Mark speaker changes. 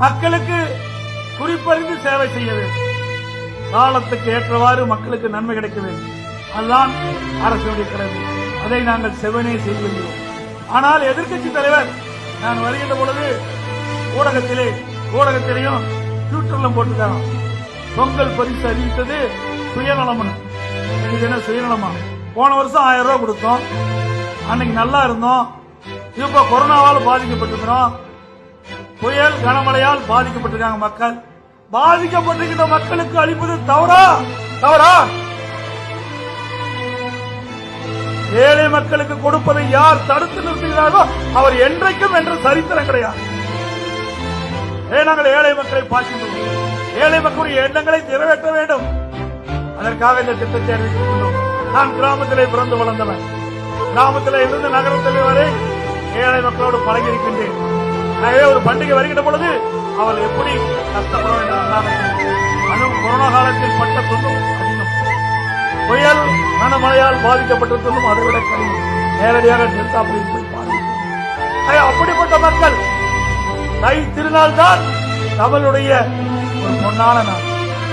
Speaker 1: மக்களுக்கு குறிப்பறிந்து சேவை செய்ய வேண்டும். காலத்துக்கு ஏற்றவாறு மக்களுக்கு நன்மை கிடைக்க வேண்டும். அதுதான் அரசுடைய கடமை. அதை நாங்கள் செவனே செய்கிறோம். ஆனால் எதிர்க்கட்சி தலைவர் நான் வருகின்ற பொழுது ஊடகத்திலையும் ட்விட்டர்ல போட்டுட்டாங்க, பொங்கல் பரிசு அறிவித்தது சுயநலம். இது என்ன சுயநலமா? போன வருஷம் 1000 ரூபாய் கொடுத்தோம், அன்னைக்கு நல்லா இருந்தோம். இப்ப கொரோனாவால் பாதிக்கப்பட்டிருக்கிறோம். புயல் கனமழையால் பாதிக்கப்பட்டிருக்காங்க மக்கள். பாதிக்கப்பட்டிருக்கின்ற மக்களுக்கு அளிப்பது தவறா? ஏழை மக்களுக்கு கொடுப்பதை யார் தடுத்து நிறுத்துகிறாரோ அவர் என்றைக்கும் என்ற சரித்திரம் கிடையாது. நாங்கள் ஏழை மக்களை பார்க்கின்றோம். ஏழை மக்களுடைய எண்ணங்களை நிறைவேற்ற வேண்டும். அதற்காக இந்த திட்டத்தை அறிவித்துள்ளோம். நான் கிராமத்திலே பிறந்து வளர்ந்தவன். கிராமத்திலே இருந்து நகரத்திலே வரை ஏழை மக்களோடு பழகி இருக்கின்றேன். ஒரு பண்டிகை வருகின்ற பொழுது அவர் எப்படி கஷ்டப்பட வேண்டும். கொரோனா காலத்தில் பட்ட துன்பம் அதிகம். புயல் கனமழையால் பாதிக்கப்பட்ட துன்பம் அதை விட கடினம். நேரடியாக நிறுத்தாப்படி போய் பாதிக்கும். அப்படிப்பட்ட மக்கள் தை திருநாள் தான் தமிழுடைய ஒரு பொன்னான நாள்.